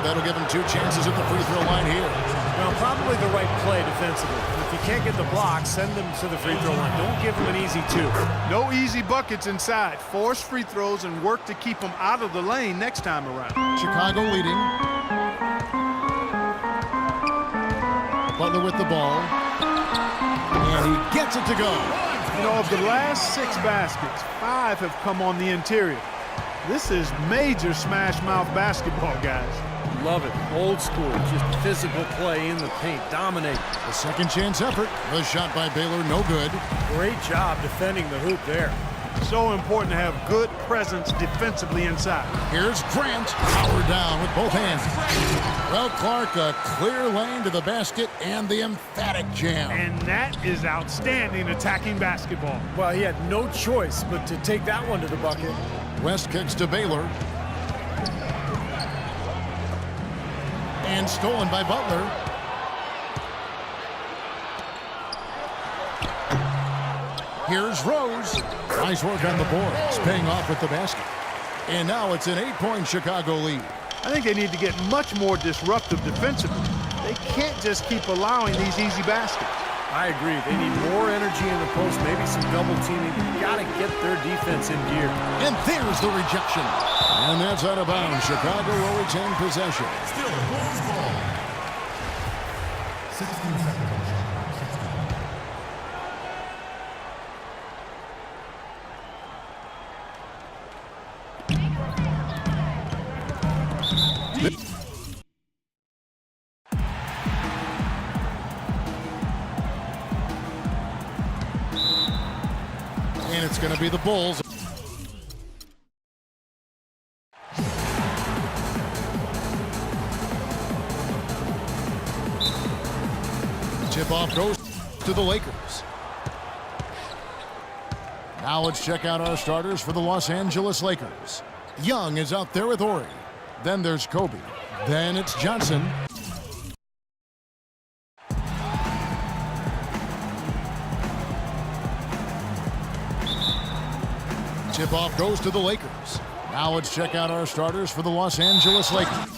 that'll give him 2 chances at the free throw line here. Well, probably the right play defensively. If you can't get the block, send them to the free throw line. Don't give them an easy 2. No easy buckets inside. Force free throws and work to keep them out of the lane next time around. Chicago leading. Butler with the ball. And he gets it to go. You know, of the last 6 baskets, 5 have come on the interior. This is major smash mouth basketball, guys. Love it. Old school. Just physical play in the paint. Dominate. A second chance effort. The shot by Baylor, no good. Great job defending the hoop there. So important to have good presence defensively inside. Here's Grant, powered down with both hands. Well, Clark, a clear lane to the basket and the emphatic jam. And that is outstanding attacking basketball. Well, he had no choice but to take that one to the bucket. West kicks to Baylor. And stolen by Butler. Here's Rose. Nice work on the boards, paying off with the basket. And now it's an 8-point Chicago lead. I think they need to get much more disruptive defensively. They can't just keep allowing these easy baskets. I agree. They need more energy in the post, maybe some double teaming. Got to get their defense in gear. And there's the rejection. And that's out of bounds. Chicago will retain possession. Still Bulls ball. 16 seconds. And it's going to be the Bulls. Tip-off goes to the Lakers. Now let's check out our starters for the Los Angeles Lakers. Young is out there with Horry. Then there's Kobe. Then it's Johnson. Tip-off goes to the Lakers. Now let's check out our starters for the Los Angeles Lakers.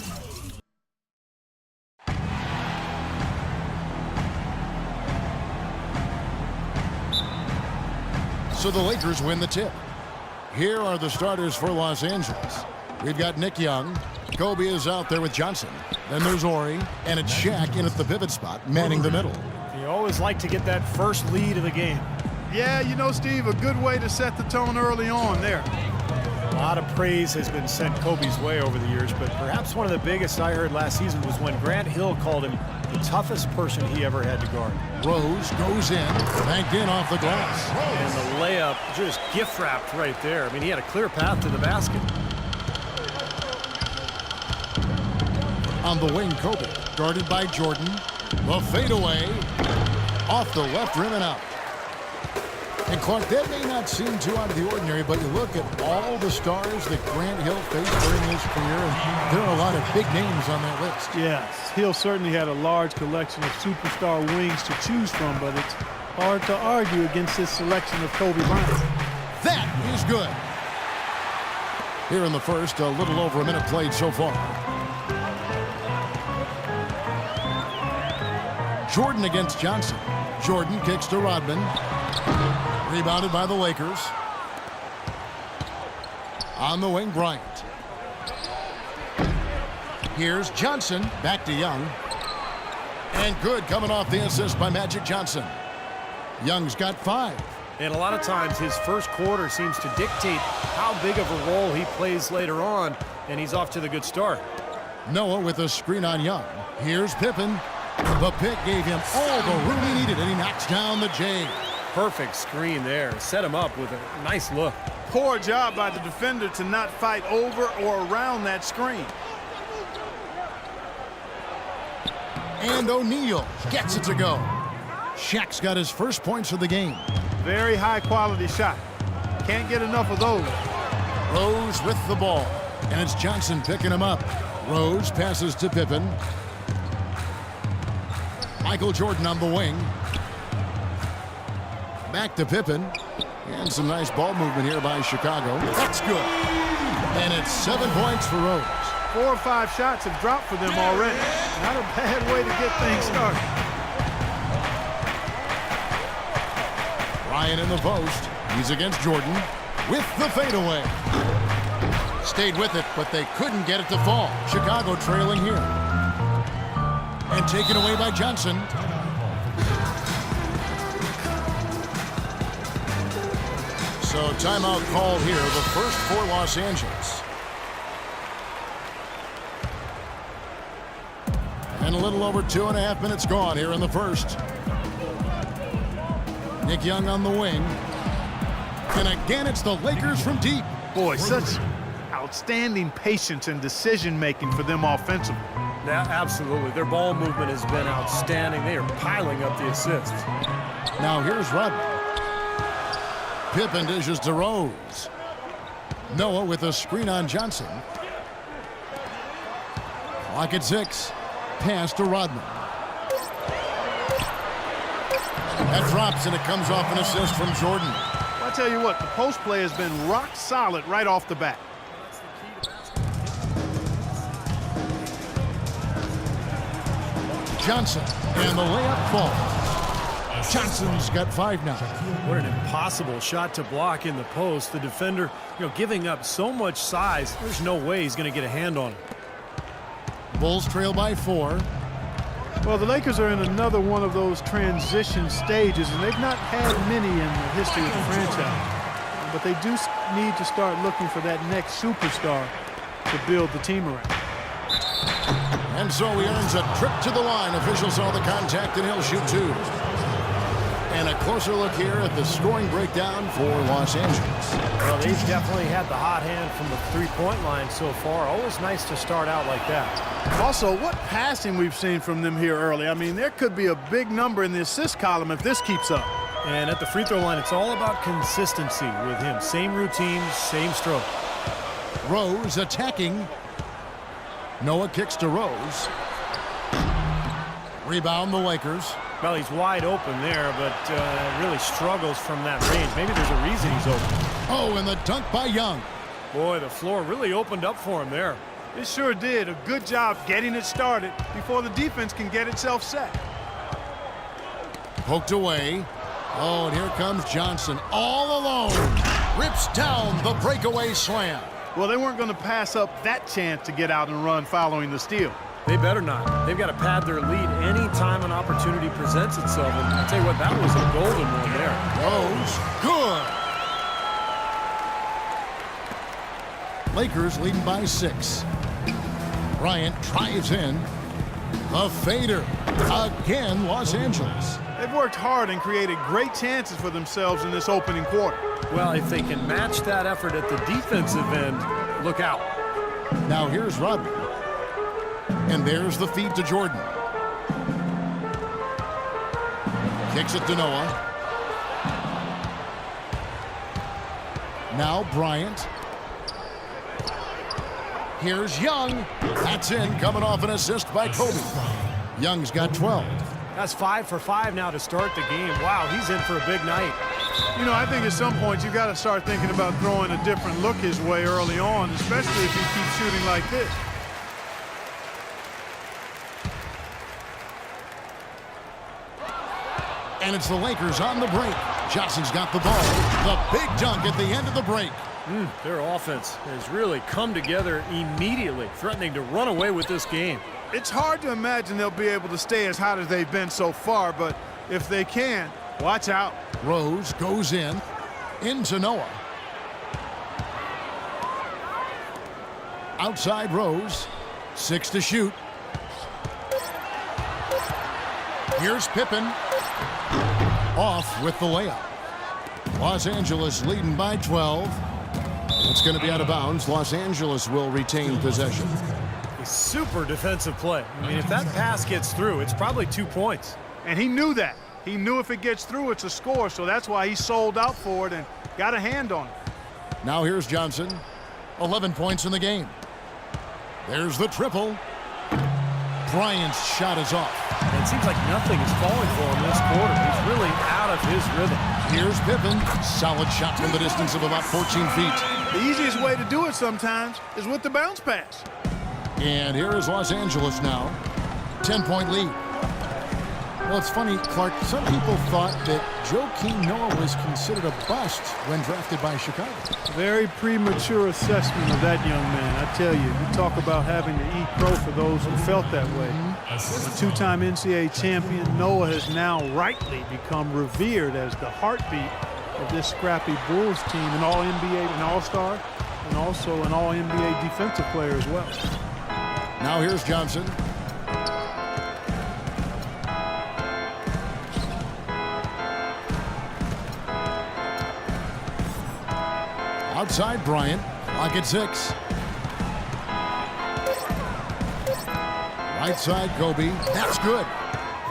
So the Lakers win the tip. Here are the starters for Los Angeles. We've got Nick Young. Kobe is out there with Johnson. Then there's Horry. And it's Shaq in at the pivot spot, manning the middle. You always like to get that first lead of the game. Yeah, you know, Steve, a good way to set the tone early on there. A lot of praise has been sent Kobe's way over the years, but perhaps one of the biggest I heard last season was when Grant Hill called him the toughest person he ever had to guard. Rose goes in, banked in off the glass. And the layup just gift-wrapped right there. I mean, he had a clear path to the basket. On the wing, Kobe, guarded by Jordan. The fadeaway, off the left rim and out. And Clark, that may not seem too out of the ordinary, but you look at all the stars that Grant Hill faced during his career, and there are a lot of big names on that list. Yes, Hill certainly had a large collection of superstar wings to choose from, but it's hard to argue against this selection of Kobe Bryant. That is good. Here in the first, a little over a minute played so far. Jordan against Johnson. Jordan kicks to Rodman. Rebounded by the Lakers. On the wing, Bryant. Here's Johnson. Back to Young. And good coming off the assist by Magic Johnson. Young's got 5. And a lot of times his first quarter seems to dictate how big of a role he plays later on, and he's off to the good start. Noah with a screen on Young. Here's Pippen. The pick gave him all the room he needed, and he knocks down the J. Perfect screen there. Set him up with a nice look. Poor job by the defender to not fight over or around that screen. And O'Neal gets it to go. Shaq's got his first points of the game. Very high quality shot. Can't get enough of those. Rose with the ball. And it's Johnson picking him up. Rose passes to Pippen. Michael Jordan on the wing. Back to Pippen. And some nice ball movement here by Chicago. That's good. And it's 7 points for Rose. 4 or 5 shots have dropped for them already. Not a bad way to get things started. Ryan in the post. He's against Jordan with the fadeaway. Stayed with it, but they couldn't get it to fall. Chicago trailing here. And taken away by Johnson. So timeout called here, the first for Los Angeles. And a little over 2.5 minutes gone here in the first. Nick Young on the wing. And again, it's the Lakers from deep. Boy, such outstanding patience and decision-making for them offensively. Yeah, absolutely. Their ball movement has been outstanding. They are piling up the assists. Now here's Rodman. Pippen dishes to Rose. Noah with a screen on Johnson. Clock at 6. Pass to Rodman. That drops, and it comes off an assist from Jordan. I tell you what, the post play has been rock solid right off the bat. Johnson, and the layup falls. Johnson's got 5 now. What an impossible shot to block in the post. The defender, giving up so much size, there's no way he's going to get a hand on it. Bulls trail by 4. Well, the Lakers are in another one of those transition stages, and they've not had many in the history of the franchise. But they do need to start looking for that next superstar to build the team around. And so he earns a trip to the line. Officials saw the contact, and he'll shoot 2. And a closer look here at the scoring breakdown for Los Angeles. Well, they've definitely had the hot hand from the three-point line so far. Always nice to start out like that. Also, what passing we've seen from them here early. I mean, there could be a big number in the assist column if this keeps up. And at the free throw line, it's all about consistency with him. Same routine, same stroke. Rose attacking. Noah kicks to Rose. Rebound the Lakers. Well, he's wide open there, but really struggles from that range. Maybe there's a reason he's open. Oh, and the dunk by Young. Boy, the floor really opened up for him there. It sure did. A good job getting it started before the defense can get itself set. Poked away. Oh, and here comes Johnson all alone. Rips down the breakaway slam. Well, they weren't going to pass up that chance to get out and run following the steal. They better not. They've got to pad their lead any time an opportunity presents itself. And I'll tell you what, that was a golden one there. Rose, good. Lakers leading by 6. Bryant drives in. A fader. Again, Los Angeles. They've worked hard and created great chances for themselves in this opening quarter. Well, if they can match that effort at the defensive end, look out. Now here's Rodman. And there's the feed to Jordan. Kicks it to Noah. Now Bryant. Here's Young. That's in, coming off an assist by Kobe. Young's got 12. That's 5 for 5 now to start the game. Wow, he's in for a big night. You know, I think at some point you've got to start thinking about throwing a different look his way early on, especially if he keeps shooting like this. And it's the Lakers on the break. Johnson's got the ball. The big dunk at the end of the break. Their offense has really come together immediately, threatening to run away with this game. It's hard to imagine they'll be able to stay as hot as they've been so far, but if they can, watch out. Rose goes into Noah. Outside Rose. 6 to shoot. Here's Pippen. Off with the layup. Los Angeles leading by 12. It's going to be out of bounds. Los Angeles will retain possession. A super defensive play. I mean, if that pass gets through, it's probably 2 points. And he knew that. He knew if it gets through, it's a score, so that's why he sold out for it and got a hand on it. Now here's Johnson. 11 points in the game. There's the triple. Bryant's shot is off. And it seems like nothing is falling for him this quarter. He's really out of his rhythm. Here's Pippen. Solid shot from the distance of about 14 feet. The easiest way to do it sometimes is with the bounce pass. And here is Los Angeles now. 10-point lead. Well, it's funny, Clark, some people thought that Joakim Noah was considered a bust when drafted by Chicago. Very premature assessment of that young man. I tell you, you talk about having to eat crow for those who felt that way. A two-time NCAA champion, Noah has now rightly become revered as the heartbeat of this scrappy Bulls team, an All-NBA, an All-Star, and also an All-NBA defensive player as well. Now here's Johnson. Outside Bryant, lock at 6. Right side Kobe, that's good.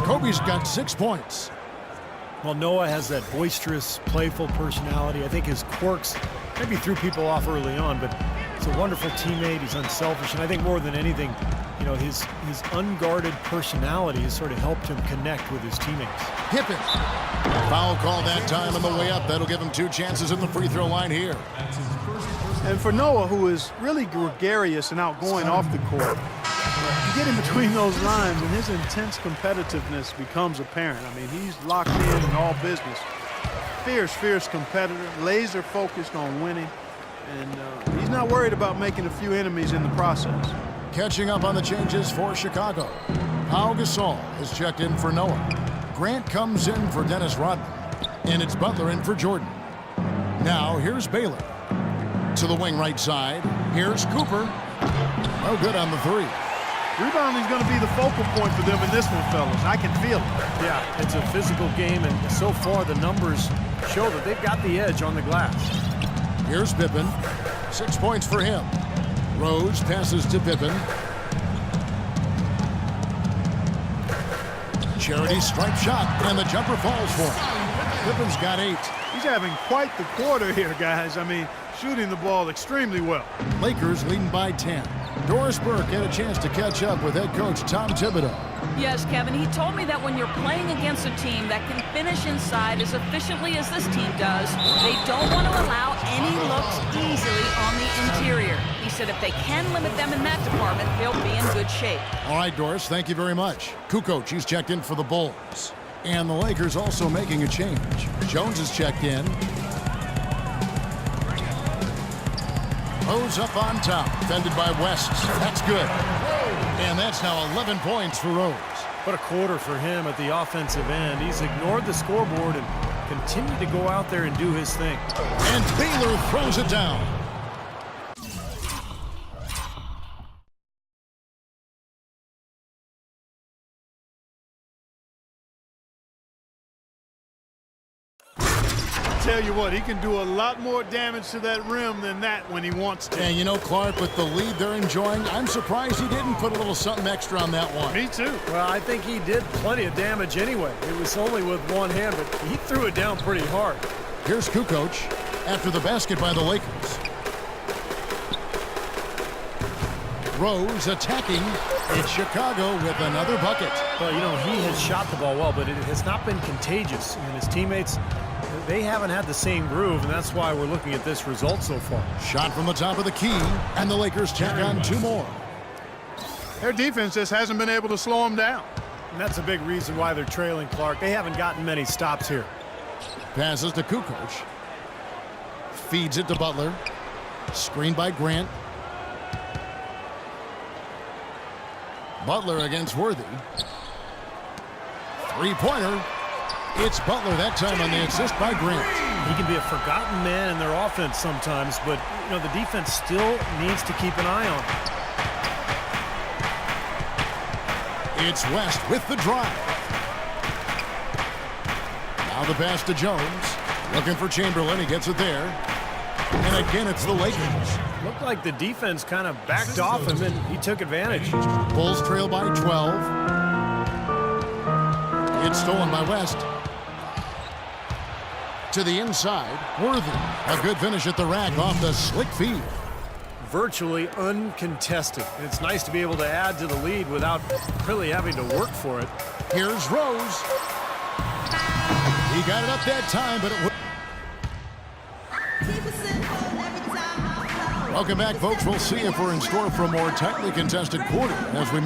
Kobe's got 6 points. Well, Noah has that boisterous, playful personality. I think his quirks maybe threw people off early on, but he's a wonderful teammate. He's unselfish, and I think more than anything, you know, his unguarded personality has sort of helped him connect with his teammates. Pippen. Foul call that time on the way up. That'll give him 2 chances at the free throw line here. And for Noah, who is really gregarious and outgoing off the court, you get in between those lines and his intense competitiveness becomes apparent. I mean, he's locked in all business. Fierce competitor, laser focused on winning, and he's not worried about making a few enemies in the process. Catching up on the changes for Chicago. Pau Gasol has checked in for Noah. Grant comes in for Dennis Rodman, and it's Butler in for Jordan. Now here's Baylor. To the wing right side. Here's Cooper. No good on the 3. Rebounding is going to be the focal point for them in this one, fellas. I can feel it. Yeah, it's a physical game, and so far the numbers show that they've got the edge on the glass. Here's Pippen. 6 points for him. Rose passes to Pippen. Charity stripe shot, and the jumper falls for him. Pippen's got 8. He's having quite the quarter here, guys. I mean, shooting the ball extremely well. Lakers leading by 10. Doris Burke had a chance to catch up with head coach Tom Thibodeau. Yes, Kevin, he told me that when you're playing against a team that can finish inside as efficiently as this team does, they don't want to allow any looks easily on the interior. He said if they can limit them in that department, they'll be in good shape. All right, Doris, thank you very much. Kukoc, he's checked in for the Bulls. And the Lakers also making a change. Jones is checked in. Rose up on top, defended by West. That's good. And that's now 11 points for Rose. What a quarter for him at the offensive end. He's ignored the scoreboard and continued to go out there and do his thing. And Baylor throws it down. Tell you what, he can do a lot more damage to that rim than that when he wants to. And you know, Clark, with the lead they're enjoying, I'm surprised he didn't put a little something extra on that one. Me too. Well, I think he did plenty of damage anyway. It was only with one hand, but he threw it down pretty hard. Here's Kukoc after the basket by the Lakers. Rose attacking. It's Chicago with another bucket. Well, you know, he has shot the ball well, but it has not been contagious. And his teammates, they haven't had the same groove, and that's why we're looking at this result so far. Shot from the top of the key, and the Lakers check on 2 more. Their defense just hasn't been able to slow them down. And that's a big reason why they're trailing, Clark. They haven't gotten many stops here. Passes to Kukoc. Feeds it to Butler. Screened by Grant. Butler against Worthy. 3-pointer. It's Butler that time on the assist by Grant. He can be a forgotten man in their offense sometimes, but you know the defense still needs to keep an eye on him. It's West with the drive. Now the pass to Jones. Looking for Chamberlain. He gets it there. And again, it's the Lakers. Looked like the defense kind of backed off him, and he took advantage. Bulls trail by 12. It's stolen by West. To the inside, Worthy. A good finish at the rack off the slick feed. Virtually uncontested. And it's nice to be able to add to the lead without really having to work for it. Here's Rose. He got it up that time, but it Welcome back, folks. We'll see if we're in store for a more tightly contested quarter as we